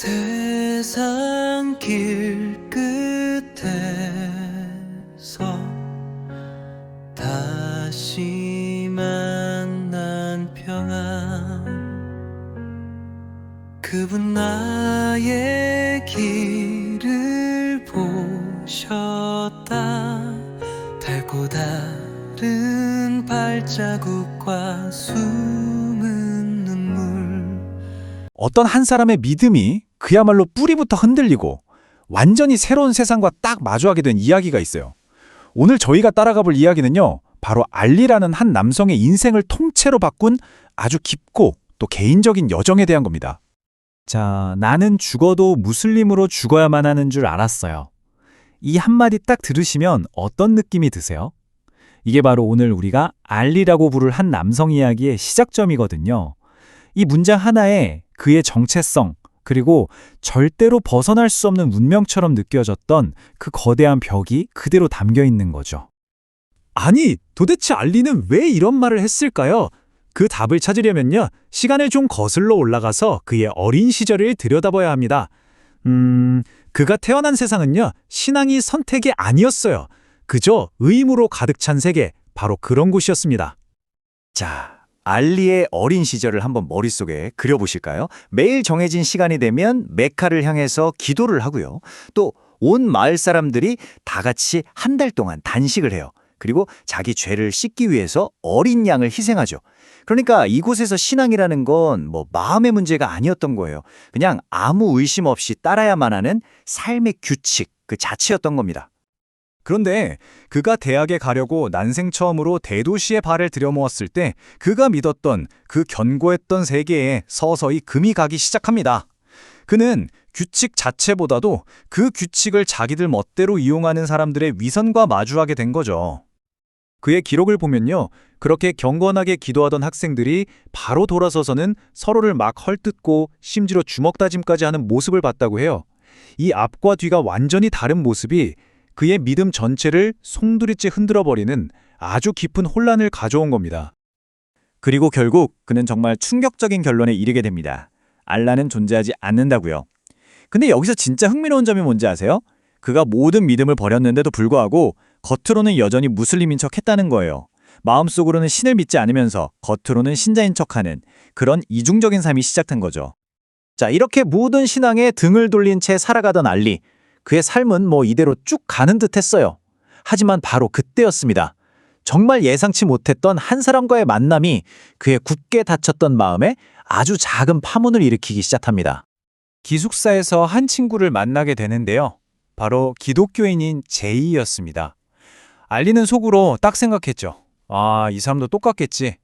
세상 길끝에서 다시 만난 평안, 그분 나의 길을 보셨다. 달고 다른 발자국과 숨은 눈물. 어떤 한 사람의 믿음이 그야말로 뿌리부터 흔들리고 완전히 새로운 세상과 딱 마주하게 된 이야기가 있어요. 오늘 저희가 따라가 볼 이야기는요, 바로 알리라는 한 남성의 인생을 통째로 바꾼 아주 깊고 또 개인적인 여정에 대한 겁니다. 자, 나는 죽어도 무슬림으로 죽어야만 하는 줄 알았어요. 이 한마디 딱 들으시면 어떤 느낌이 드세요? 이게 바로 오늘 우리가 알리라고 부를 한 남성 이야기의 시작점이거든요. 이 문장 하나에 그의 정체성, 그리고 절대로 벗어날 수 없는 운명처럼 느껴졌던 그 거대한 벽이 그대로 담겨 있는 거죠. 아니, 도대체 알리는 왜 이런 말을 했을까요? 그 답을 찾으려면요, 시간을 좀 거슬러 올라가서 그의 어린 시절을 들여다봐야 합니다. 그가 태어난 세상은요, 신앙이 선택이 아니었어요. 그저 의무로 가득 찬 세계, 바로 그런 곳이었습니다. 자, 알리의 어린 시절을 한번 머릿속에 그려보실까요? 매일 정해진 시간이 되면 메카를 향해서 기도를 하고요. 또 온 마을 사람들이 다 같이 한 달 동안 단식을 해요. 그리고 자기 죄를 씻기 위해서 어린 양을 희생하죠. 그러니까 이곳에서 신앙이라는 건 마음의 문제가 아니었던 거예요. 그냥 아무 의심 없이 따라야만 하는 삶의 규칙 그 자체였던 겁니다. 그런데 그가 대학에 가려고 난생 처음으로 대도시에 발을 들여모았을 때 그가 믿었던 그 견고했던 세계에 서서히 금이 가기 시작합니다. 그는 규칙 자체보다도 그 규칙을 자기들 멋대로 이용하는 사람들의 위선과 마주하게 된 거죠. 그의 기록을 보면요, 그렇게 경건하게 기도하던 학생들이 바로 돌아서서는 서로를 막 헐뜯고 심지어 주먹 다짐까지 하는 모습을 봤다고 해요. 이 앞과 뒤가 완전히 다른 모습이 그의 믿음 전체를 송두리째 흔들어버리는 아주 깊은 혼란을 가져온 겁니다. 그리고 결국 그는 정말 충격적인 결론에 이르게 됩니다. 알라는 존재하지 않는다고요. 근데 여기서 진짜 흥미로운 점이 뭔지 아세요? 그가 모든 믿음을 버렸는데도 불구하고 겉으로는 여전히 무슬림인 척 했다는 거예요. 마음속으로는 신을 믿지 않으면서 겉으로는 신자인 척하는 그런 이중적인 삶이 시작된 거죠. 자, 이렇게 모든 신앙에 등을 돌린 채 살아가던 알리. 그의 삶은 이대로 쭉 가는 듯 했어요. 하지만 바로 그때였습니다. 정말 예상치 못했던 한 사람과의 만남이 그의 굳게 닫혔던 마음에 아주 작은 파문을 일으키기 시작합니다. 기숙사에서 한 친구를 만나게 되는데요. 바로 기독교인인 제이였습니다. 알리는 속으로 딱 생각했죠. 아, 이 사람도 똑같겠지.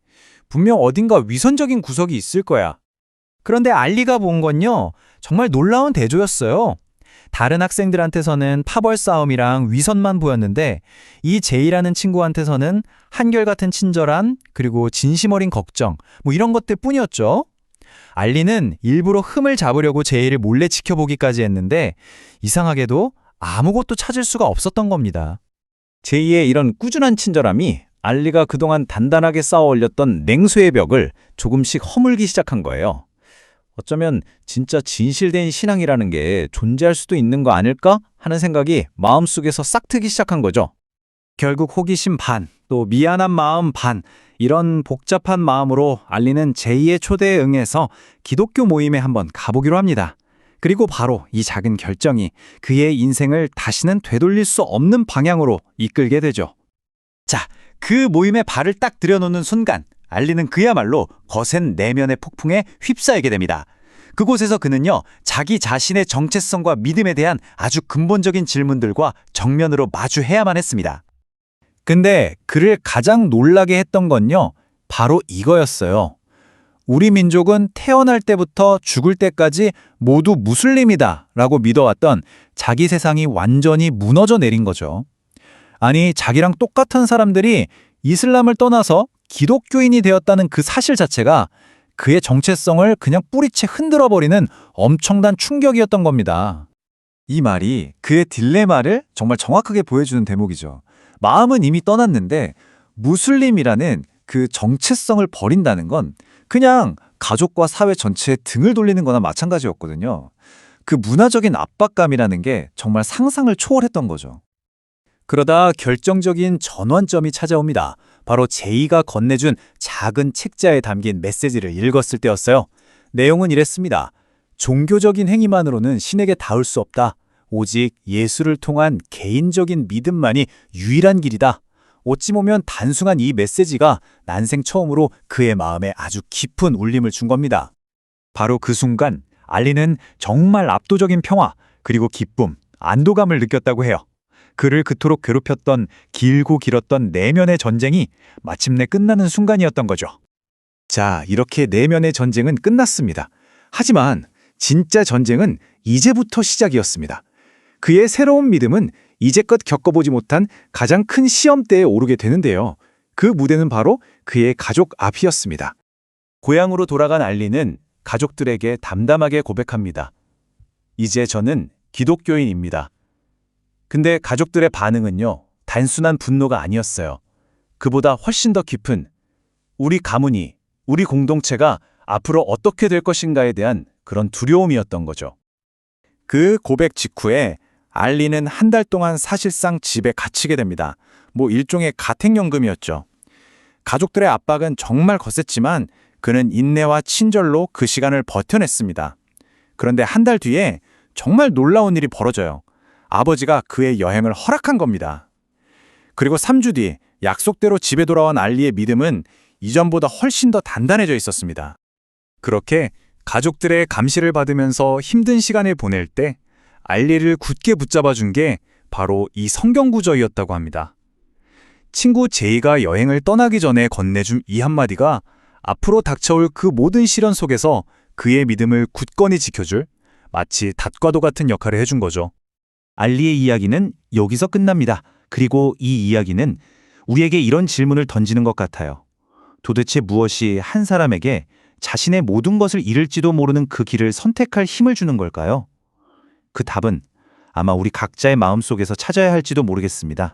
분명 어딘가 위선적인 구석이 있을 거야. 그런데 알리가 본 건요, 정말 놀라운 대조였어요. 다른 학생들한테서는 파벌 싸움이랑 위선만 보였는데 이 제이라는 친구한테서는 한결같은 친절한, 그리고 진심 어린 걱정, 이런 것들 뿐이었죠. 알리는 일부러 흠을 잡으려고 제이를 몰래 지켜보기까지 했는데 이상하게도 아무것도 찾을 수가 없었던 겁니다. 제이의 이런 꾸준한 친절함이 알리가 그동안 단단하게 쌓아 올렸던 냉소의 벽을 조금씩 허물기 시작한 거예요. 어쩌면 진짜 진실된 신앙이라는 게 존재할 수도 있는 거 아닐까 하는 생각이 마음속에서 싹트기 시작한 거죠. 결국 호기심 반, 또 미안한 마음 반, 이런 복잡한 마음으로 알리는 제이의 초대에 응해서 기독교 모임에 한번 가보기로 합니다. 그리고 바로 이 작은 결정이 그의 인생을 다시는 되돌릴 수 없는 방향으로 이끌게 되죠. 자, 그 모임에 발을 딱 들여놓는 순간 알리는 그야말로 거센 내면의 폭풍에 휩싸이게 됩니다. 그곳에서 그는요, 자기 자신의 정체성과 믿음에 대한 아주 근본적인 질문들과 정면으로 마주해야만 했습니다. 근데 그를 가장 놀라게 했던 건요, 바로 이거였어요. 우리 민족은 태어날 때부터 죽을 때까지 모두 무슬림이다 라고 믿어왔던 자기 세상이 완전히 무너져 내린 거죠. 아니, 자기랑 똑같은 사람들이 이슬람을 떠나서 기독교인이 되었다는 그 사실 자체가 그의 정체성을 그냥 뿌리채 흔들어버리는 엄청난 충격이었던 겁니다. 이 말이 그의 딜레마를 정말 정확하게 보여주는 대목이죠. 마음은 이미 떠났는데 무슬림이라는 그 정체성을 버린다는 건 그냥 가족과 사회 전체에 등을 돌리는 거나 마찬가지였거든요. 그 문화적인 압박감이라는 게 정말 상상을 초월했던 거죠. 그러다 결정적인 전환점이 찾아옵니다. 바로 제이가 건네준 작은 책자에 담긴 메시지를 읽었을 때였어요. 내용은 이랬습니다. 종교적인 행위만으로는 신에게 닿을 수 없다. 오직 예수를 통한 개인적인 믿음만이 유일한 길이다. 어찌 보면 단순한 이 메시지가 난생 처음으로 그의 마음에 아주 깊은 울림을 준 겁니다. 바로 그 순간 알리는 정말 압도적인 평화, 그리고 기쁨, 안도감을 느꼈다고 해요. 그를 그토록 괴롭혔던 길고 길었던 내면의 전쟁이 마침내 끝나는 순간이었던 거죠. 자, 이렇게 내면의 전쟁은 끝났습니다. 하지만 진짜 전쟁은 이제부터 시작이었습니다. 그의 새로운 믿음은 이제껏 겪어보지 못한 가장 큰 시험대에 오르게 되는데요. 그 무대는 바로 그의 가족 앞이었습니다. 고향으로 돌아간 알리는 가족들에게 담담하게 고백합니다. 이제 저는 기독교인입니다. 근데 가족들의 반응은요, 단순한 분노가 아니었어요. 그보다 훨씬 더 깊은 우리 가문이, 우리 공동체가 앞으로 어떻게 될 것인가에 대한 그런 두려움이었던 거죠. 그 고백 직후에 알리는 한 달 동안 사실상 집에 갇히게 됩니다. 일종의 가택연금이었죠. 가족들의 압박은 정말 거셌지만 그는 인내와 친절로 그 시간을 버텨냈습니다. 그런데 한 달 뒤에 정말 놀라운 일이 벌어져요. 아버지가 그의 여행을 허락한 겁니다. 그리고 3주 뒤 약속대로 집에 돌아온 알리의 믿음은 이전보다 훨씬 더 단단해져 있었습니다. 그렇게 가족들의 감시를 받으면서 힘든 시간을 보낼 때 알리를 굳게 붙잡아 준 게 바로 이 성경 구절이었다고 합니다. 친구 제이가 여행을 떠나기 전에 건네준 이 한마디가 앞으로 닥쳐올 그 모든 시련 속에서 그의 믿음을 굳건히 지켜줄 마치 닷과도 같은 역할을 해준 거죠. 알리의 이야기는 여기서 끝납니다. 그리고 이 이야기는 우리에게 이런 질문을 던지는 것 같아요. 도대체 무엇이 한 사람에게 자신의 모든 것을 잃을지도 모르는 그 길을 선택할 힘을 주는 걸까요? 그 답은 아마 우리 각자의 마음속에서 찾아야 할지도 모르겠습니다.